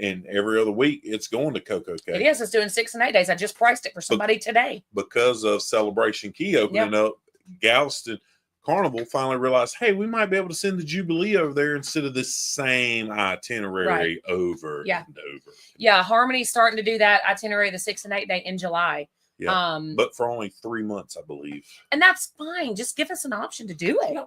and every other week it's going to Coco Cay. It is. It's doing 6 and 8 days. I just priced it for somebody today. Because of Celebration Key opening up, Galveston Carnival finally realized, hey, we might be able to send the Jubilee over there instead of this same itinerary over and over. Yeah, Harmony's starting to do that itinerary the 6 and 8 day in July. Yeah, but for only 3 months, I believe. And that's fine. Just give us an option to do it.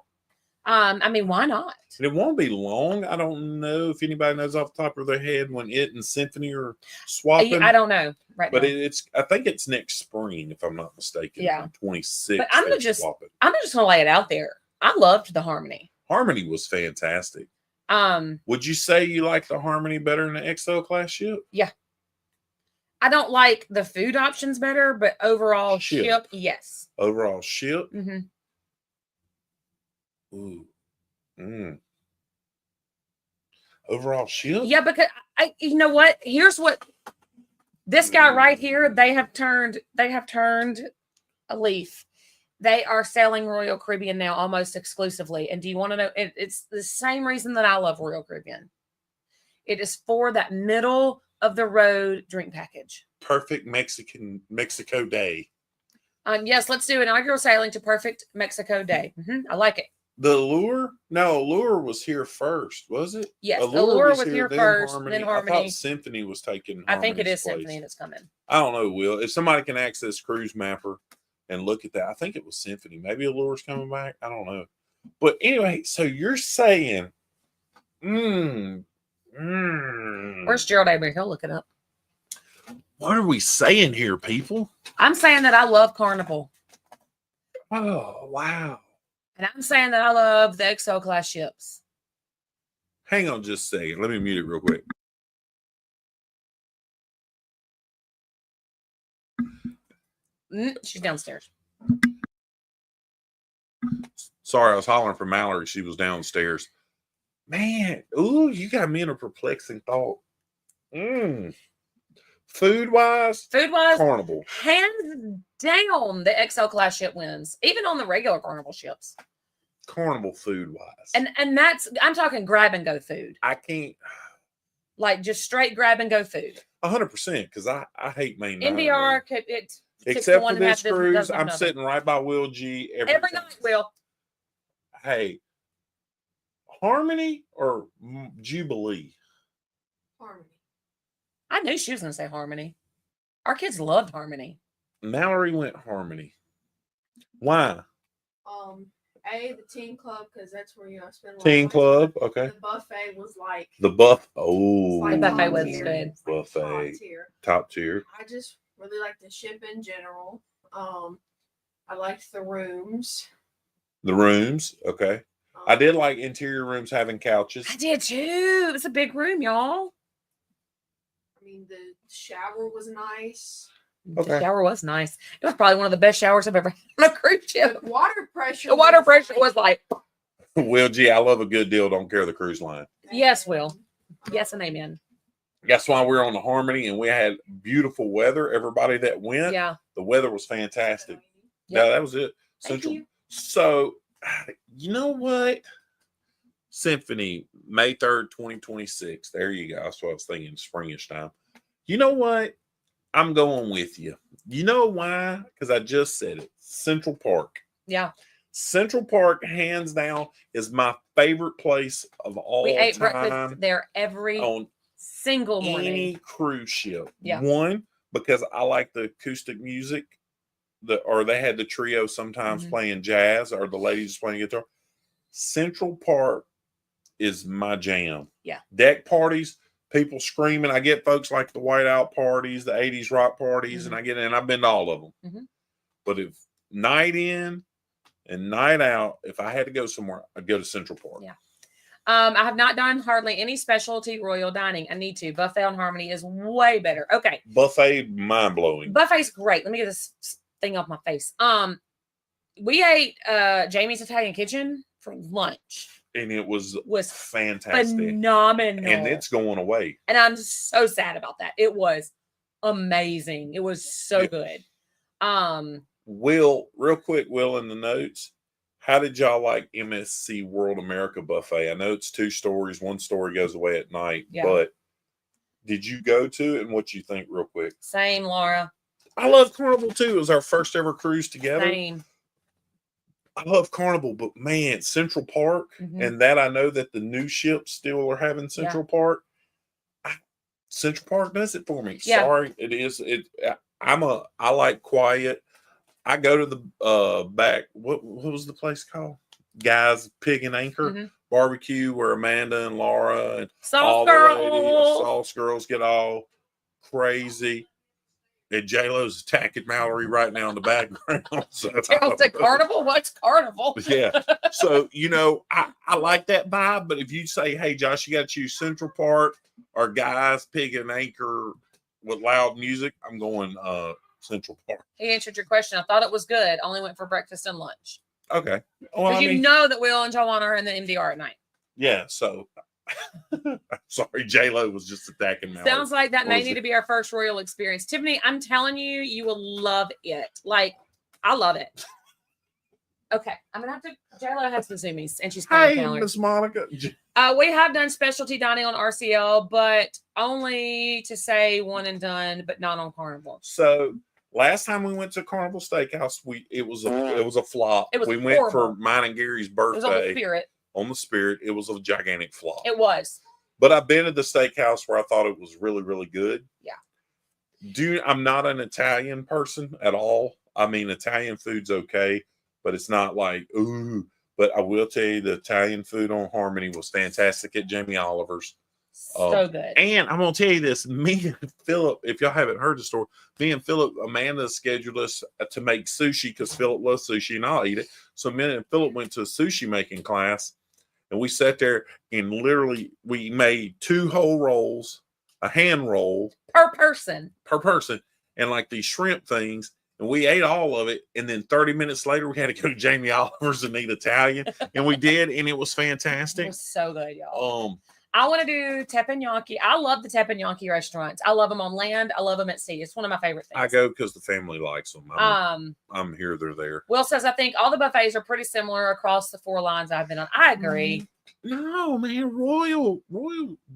I mean, why not? And it won't be long. I don't know if anybody knows off the top of their head when it and Symphony are swapping. I don't know but I think it's next spring, if I'm not mistaken. Yeah, 26. But I'm just gonna lay it out there. I loved the Harmony. Harmony was fantastic. Would you say you like the Harmony better than the XL class ship? Yeah. I don't like the food options better, but overall ship yes. Overall ship. Mm-hmm. Ooh. Overall ship? Yeah, because you know what? Here's what this guy right here, they have turned a leaf. They are selling Royal Caribbean now almost exclusively. And do you want to know? It's the same reason that I love Royal Caribbean. It is for that middle of the road drink package. Perfect Mexico Day. Yes, let's do inaugural sailing to Perfect Mexico Day. I like it. The Allure? No, Allure was here first, was it? Yes, Allure was here first, Harmony. then Harmony. I thought Symphony was taking I think it is place. Symphony that's coming. I don't know, Will. If somebody can access Cruise Mapper and look at that, I think it was Symphony. Maybe Allure's coming back. I don't know. But anyway, so you're saying, Where's Gerald Avery? He'll look it up. What are we saying here, people? I'm saying that I love Carnival. Oh, wow. And I'm saying that I love the XO class ships. Hang on just a second. Let me mute it real quick. She's downstairs. Sorry, I was hollering for Mallory. She was downstairs. Man, you got me in a perplexing thought. Food-wise, Carnival. Hands down, the XL class ship wins. Even on the regular Carnival ships. Carnival food-wise. And that's, I'm talking grab and go food. I can't. Like just straight grab and go food. 100%, because I hate main NBR, except for this cruise, I'm sitting right by Will G. Every night, Will. Hey, Harmony or Jubilee? Harmony. I knew she was going to say Harmony. Our kids loved Harmony. Mallory went Harmony. Why? The teen club, because that's where I spend a lot teen of club, time. okay. The buffet was like the buff. Oh, the buffet was good. Buffet, top tier. I just really like the ship in general. I liked the rooms. The rooms, okay. I did like interior rooms having couches. I did too. It was a big room, y'all. I mean, the shower was nice. The shower was nice. It was probably one of the best showers I've ever had on a cruise ship. The water pressure. The water pressure was like. Will G, I love a good deal. Don't care the cruise line. Yes, Will. Yes, and amen. That's why we're on the Harmony, and we had beautiful weather. Everybody that went, the weather was fantastic. Yeah, that was it. Central. So, you know what? Symphony, May 3rd, 2026. There you go. That's what I was thinking, springish time. You know what? I'm going with you. You know why? Because I just said it. Central Park. Yeah. Central Park, hands down, is my favorite place of all time. We ate breakfast there every single morning. Any cruise ship. Yeah. One, because I like the acoustic music. Or they had the trio sometimes playing jazz, or the ladies playing guitar. Central Park is my jam. Yeah. Deck parties, people screaming. I get folks like the Whiteout parties, the 80s rock parties, and I've been to all of them. But if night in, And night out, if I had to go somewhere, I'd go to Central Park. Yeah. I have not done hardly any specialty royal dining. I need to. Buffet on Harmony is way better. Okay. Buffet, mind blowing. Buffet's great. Let me get this thing off my face. We ate Jamie's Italian Kitchen for lunch. And it was fantastic. Phenomenal. And it's going away. And I'm so sad about that. It was amazing. It was so good. Will, real quick, Will, in the notes, how did y'all like MSC World America Buffet? I know it's 2 stories. 1 story goes away at night, but did you go to it, and what you think real quick? Same, Laura. I love Carnival too. It was our first ever cruise together. Same. I love Carnival, but man, Central Park, and that I know that the new ships still are having Central Park. Central Park does it for me. Yeah. Sorry, it is. I like quiet. I go to the back. What was the place called? Guys Pig and Anchor Barbecue, where Amanda and Laura and Sauce Girls get all crazy. And J-Lo's attacking Mallory right now in the background. So, Carnival? What's Carnival? Yeah. So, I like that vibe. But if you say, hey, Josh, you got to choose Central Park or Guys Pig and Anchor with loud music, I'm going Central Park. He answered your question. I thought it was good. Only went for breakfast and lunch. Okay. Well, know that Will and Joanna are in the MDR at night. Yeah. So, sorry, J-Lo was just attacking Mallory. Sounds like that may need to be our first royal experience. Tiffany, I'm telling you, you will love it. Like, I love it. Okay. I'm going to have to, J-Lo has some zoomies, and she's calling Mallory. Miss Monica. We have done specialty dining on RCL, but only to say one and done, but not on Carnival. So last time we went to Carnival Steakhouse, it was a flop. We went for mine and Gary's birthday. It was on the Spirit. On the Spirit, it was a gigantic flop. It was. But I've been to the steakhouse where I thought it was really, really good. Yeah. I'm not an Italian person at all. I mean, Italian food's okay, but it's not like, ooh. But I will tell you, the Italian food on Harmony was fantastic at Jamie Oliver's. So good. And I'm going to tell you this. Me and Philip, if y'all haven't heard the story, me and Philip, Amanda scheduled us to make sushi because Philip loves sushi and I'll eat it. So me and Philip went to a sushi making class, and we sat there and literally we made 2 whole rolls, a hand roll per person, and like these shrimp things. And we ate all of it. And then 30 minutes later, we had to go to Jamie Oliver's and eat Italian. And we did. And it was fantastic. It was so good, y'all. I want to do teppanyaki. I love the teppanyaki restaurants. I love them on land. I love them at sea. It's one of my favorite things. I go because the family likes them. I'm here, they're there. Will says, I think all the buffets are pretty similar across the 4 lines I've been on. I agree. No, man. Royal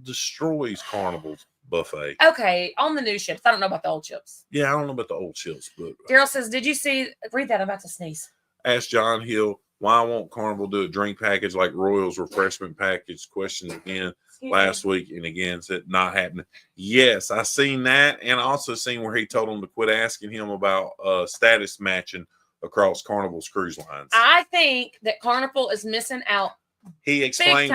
destroys Carnival's buffet. Okay, on the new ships. I don't know about the old ships. Yeah, I don't know about the old ships, but Daryl says, did you see, read that, I'm about to sneeze. Ask John Hill, why won't Carnival do a drink package like Royal's refreshment package? Question again last week, and again said not happening. Yes, I seen that, and I also seen where he told them to quit asking him about status matching across Carnival's cruise lines. I think that Carnival is missing out. He explained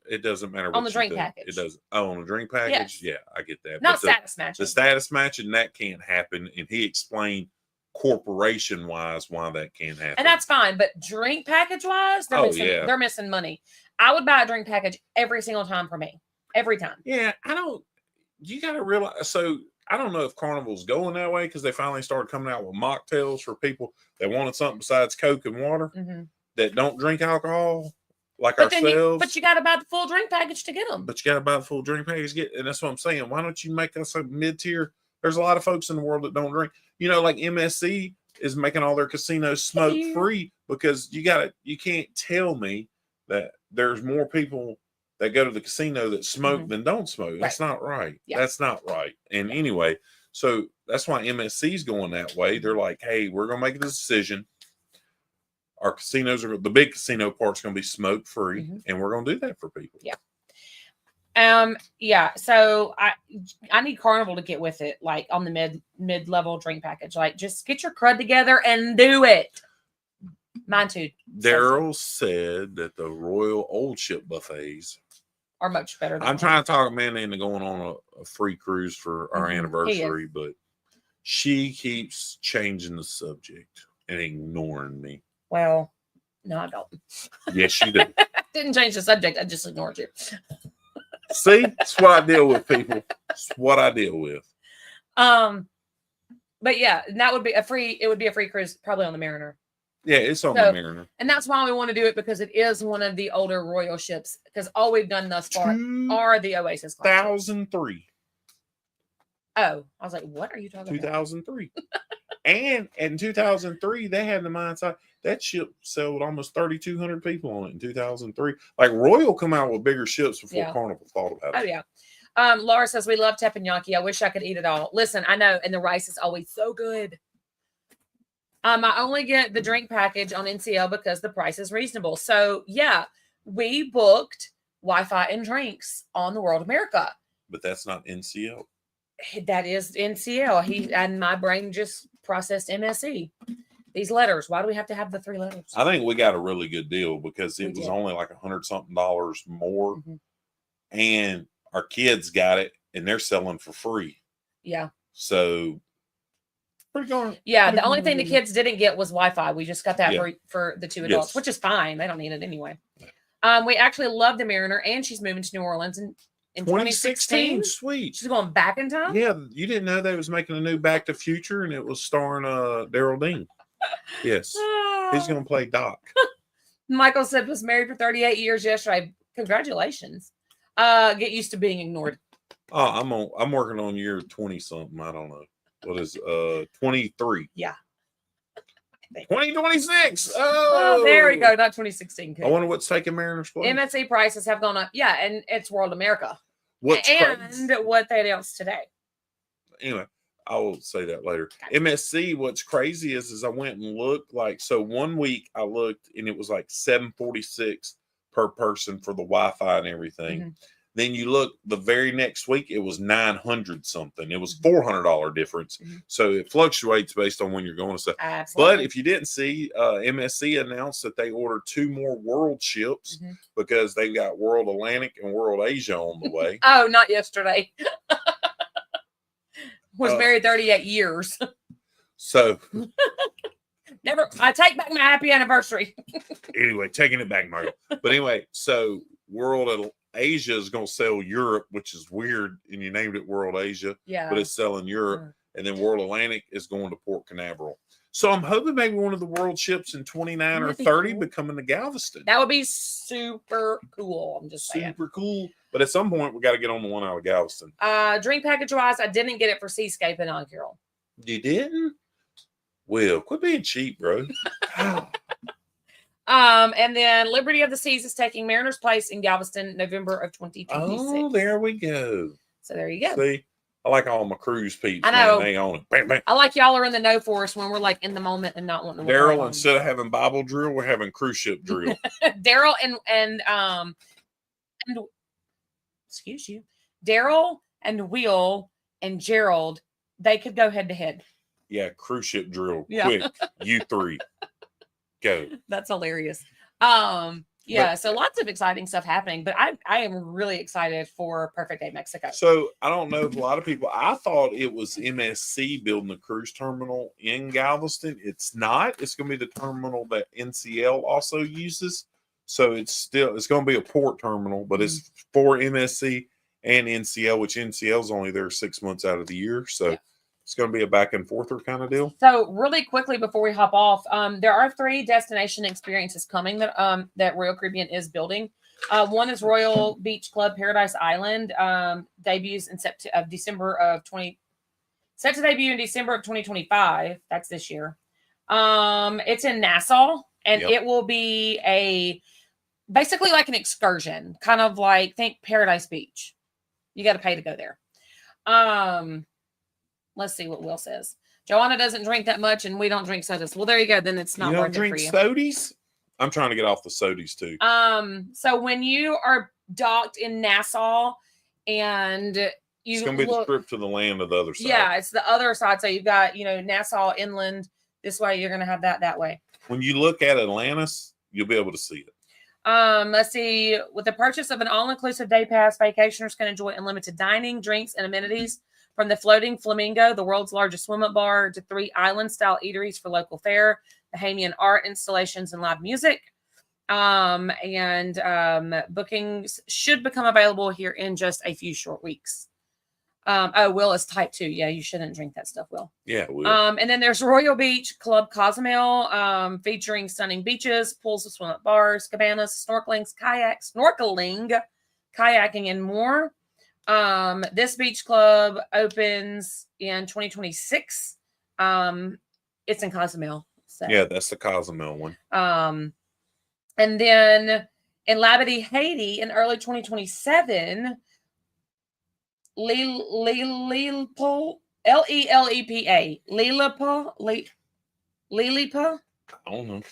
it doesn't matter what on the drink package. It doesn't. Oh, on the drink package? Yes. Yeah, I get that. Not status matching. The status matching, that can't happen. And he explained corporation wise why that can't happen. And that's fine. But drink package wise, they're missing money. I would buy a drink package every single time for me. Every time. Yeah, you got to realize. So I don't know if Carnival's going that way because they finally started coming out with mocktails for people that wanted something besides Coke and water that don't drink alcohol. Like ourselves. But you got to buy the full drink package to get them. But you got to buy the full drink package and that's what I'm saying. Why don't you make us a mid-tier? There's a lot of folks in the world that don't drink. Like MSC is making all their casinos smoke free because you can't tell me that there's more people that go to the casino that smoke than don't smoke. Right. That's not right. Yeah. That's not right. And anyway, so that's why MSC is going that way. They're like, hey, we're going to make a decision. Our casinos the big casino part's going to be smoke free, and we're going to do that for people. Yeah. Yeah. So I need Carnival to get with it, like on the mid-level drink package. Like, just get your crud together and do it. Mine too. Daryl said that the Royal Old Ship buffets are much better. I'm trying to talk Amanda into going on a free cruise for our anniversary, but she keeps changing the subject and ignoring me. Well, No, I don't. Yes, you do. Didn't change the subject. I just ignored you. See, that's what I deal with, people. It's what I deal with. But yeah, that would be a free. It would be a free cruise, probably on the Mariner. Yeah, it's on the Mariner, and that's why we want to do it, because it is one of the older Royal ships. Because all we've done thus far are the Oasis class. 2003. Oh, I was like, what are you talking 2003. And in 2003, they had the mindset that ship sailed almost 3,200 people on it in 2003. Like Royal come out with bigger ships before Carnival thought about it. Oh, yeah. Laura says, we love teppanyaki. I wish I could eat it all. Listen, I know. And the rice is always so good. I only get the drink package on NCL because the price is reasonable. So, yeah, we booked Wi-Fi and drinks on the World America. But that's not NCL. That is NCL. And my brain just processed MSC. These letters. Why do we have to have the 3 letters? I think we got a really good deal because it was only like $100-something more. Mm-hmm. And our kids got it and they're selling for free. Yeah. So the only thing the kids didn't get was Wi-Fi. We just got that for the 2 adults, which is fine. They don't need it anyway. We actually love the Mariner, and she's moving to New Orleans in 2016. Sweet. She's going back in time. Yeah, you didn't know they was making a new Back to Future, and it was starring Daryl Dean. Yes, he's going to play Doc. Michael said was married for 38 years yesterday. Congratulations. Get used to being ignored. Oh, I'm working on year 20 something. I don't know. What is 23? Yeah. 2026. Oh, there we go. Not 2016. I wonder what's taking Mariner's place. MSC prices have gone up. Yeah, and it's World America. What they announced today. Anyway, I will say that later. Okay. MSC, what's crazy is I went and looked, like, so 1 week I looked and it was like $746 per person for the Wi-Fi and everything. Mm-hmm. Then you look the very next week, it was $900 something. It was $400 difference. Mm-hmm. So it fluctuates based on when you're going to stuff. But if you didn't see, MSC announced that they ordered 2 more world ships because they've got World Atlantic and World Asia on the way. Oh, not yesterday. Was married 38 years. So I take back my happy anniversary. Anyway, taking it back, Mario. But anyway, so World Asia is going to sell Europe, which is weird, and you named it World Asia, but it's selling Europe, and then World Atlantic is going to Port Canaveral. So I'm hoping maybe one of the world ships in 29 or 30 becoming to Galveston. That would be super cool. I'm just saying. Super cool. But at some point, we got to get on the one out of Galveston. Drink package wise, I didn't get it for Seascape inaugural. You didn't? Well, quit being cheap, bro. And then Liberty of the Seas is taking Mariner's place in Galveston, November of 2026. Oh, there we go. So there you go. See, I like all my cruise peeps. I know. Man, they own it. Bam, bam. I like y'all are in the know for us when we're like in the moment and not wanting to. Daryl, instead of having Bible drill, we're having cruise ship drill. Daryl and excuse you, Daryl and Will and Gerald, they could go head to head. Yeah, cruise ship drill. Yeah. Quick, you 3. Go. That's hilarious. So lots of exciting stuff happening, but I am really excited for Perfect Day Mexico. So I don't know if a lot of people, I thought it was MSC building the cruise terminal in Galveston. It's not. It's going to be the terminal that NCL also uses. So it's going to be a port terminal, but it's for MSC and NCL, which NCL is only there 6 months out of the year. So it's going to be a back and forther kind of deal. So really quickly before we hop off, there are 3 destination experiences coming that Royal Caribbean is building. One is Royal Beach Club Paradise Island, debuts in December of 2025. That's this year. It's in Nassau, and it will be basically like an excursion, kind of like think Paradise Beach. You got to pay to go there. Let's see what Will says. Joanna doesn't drink that much, and we don't drink sodas. Well, there you go. Then it's not worth it for you. You don't drink sodies? I'm trying to get off the sodies too. So when you are docked in Nassau, and it's going to be the trip to the land of the other side. Yeah, it's the other side. So you've got Nassau inland. This way, you're going to have that way. When you look at Atlantis, you'll be able to see it. Let's see. With the purchase of an all-inclusive day pass, vacationers can enjoy unlimited dining, drinks, and amenities. From the Floating Flamingo, the world's largest swim-up bar, to 3 island-style eateries for local fare, Bahamian art installations, and live music. Bookings should become available here in just a few short weeks. Will is type 2. Yeah, you shouldn't drink that stuff, Will. Yeah, Will. And then there's Royal Beach Club Cozumel, featuring stunning beaches, pools with swim-up bars, cabanas, snorkeling, kayaking, and more. This beach club opens in 2026. It's in Cozumel. So. Yeah, that's the Cozumel one. And then in Labadee, Haiti, in early 2027, Lelepa, L-E-L-E-P-A, Lelepa, I don't know.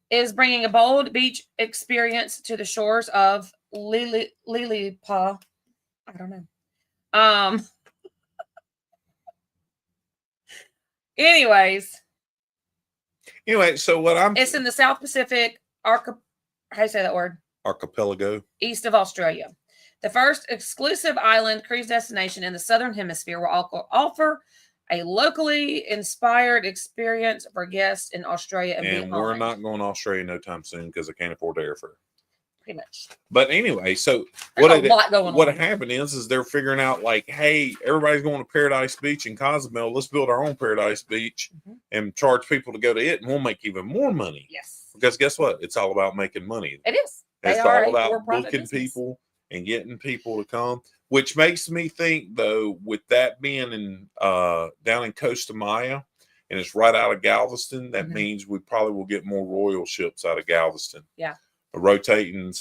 is bringing a bold beach experience to the shores of Lelepa. I don't know. Anyway, so it's in the South Pacific how do you say that word? Archipelago. East of Australia. The first exclusive island cruise destination in the Southern Hemisphere will offer a locally inspired experience for guests in Australia and beyond. We're not going to Australia no time soon because I can't afford airfare. Pretty much. But anyway, so what happened is they're figuring out like, hey, everybody's going to Paradise Beach in Cozumel. Let's build our own Paradise Beach and charge people to go to it, and we'll make even more money. Yes. Because guess what? It's all about making money. It is. It's all about booking people and getting people to come, which makes me think, though, with that being in down in Costa Maya, and it's right out of Galveston, that means we probably will get more royal ships out of Galveston. Yeah. Rotating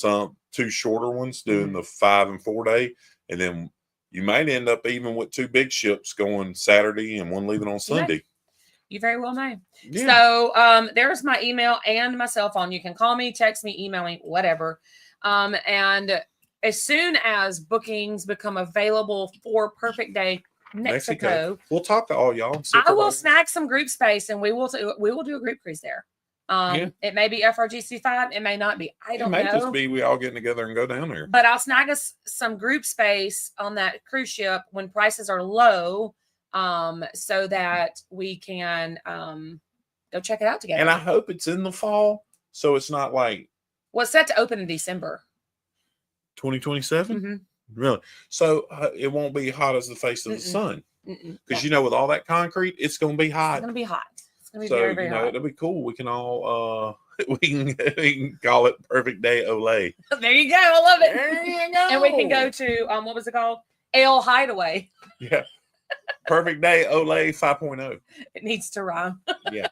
two shorter ones, doing the 5 and 4 day, and then you might end up even with 2 big ships going Saturday and one leaving on Sunday. You very well may. Yeah. So there's my email and my cell phone. You can call me, text me, email me, whatever. And as soon as bookings become available for Perfect Day Mexico, we'll talk to all y'all. I will snag some group space, and we will do a group cruise there. It may be FRGC 5, it may not be. I don't know. It may just be we all getting together and go down there. But I'll snag us some group space on that cruise ship when prices are low, so that we can go check it out together. And I hope it's in the fall, so it's not like it's set to open in December 2027. Really? So it won't be hot as the face of the sun, because with all that concrete, it's going to be hot. It's going to be hot. Be so very, very hot. It'll be cool. We can all we can call it Perfect Day Olay. There you go. I love it. There you go. And we can go to what was it called? Ale Hideaway. Yeah. Perfect Day Olay 5.0. It needs to rhyme. Yeah.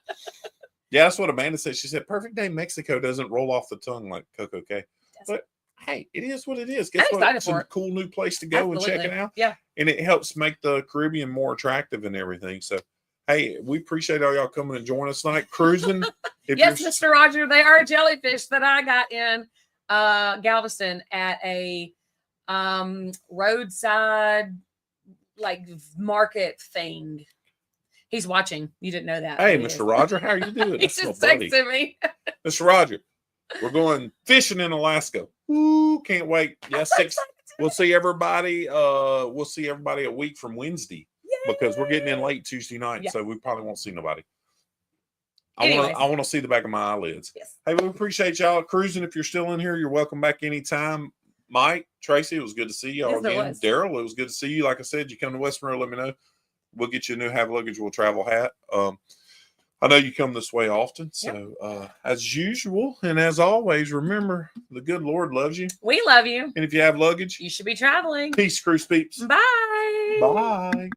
Yeah, that's what Amanda said. She said Perfect Day Mexico doesn't roll off the tongue like Coco K. But hey, it is what it is. Guess what? It's a cool new place to go and check it out. Yeah. And it helps make the Caribbean more attractive and everything. So hey, we appreciate all y'all coming and joining us tonight. Cruising. Yes, Mr. Roger, they are jellyfish that I got in Galveston at a roadside like market thing. He's watching. You didn't know that. Hey, Mr. Roger, how are you doing? He's just texting me. Mr. Roger, we're going fishing in Alaska. Ooh, can't wait. Yes, we'll see everybody. We'll see everybody a week from Wednesday. Because we're getting in late Tuesday night, so we probably won't see nobody. I want to see the back of my eyelids. Yes. Hey, we appreciate y'all cruising. If you're still in here, you're welcome back anytime. Mike, Tracy, it was good to see y'all again. Daryl, it was good to see you. Like I said, you come to West Monroe, let me know. We'll get you a new Have Luggage Will Travel hat. I know you come this way often, so as usual and as always, remember the good Lord loves you. We love you. And if you have luggage, you should be traveling. Peace, cruise peeps. Bye. Bye.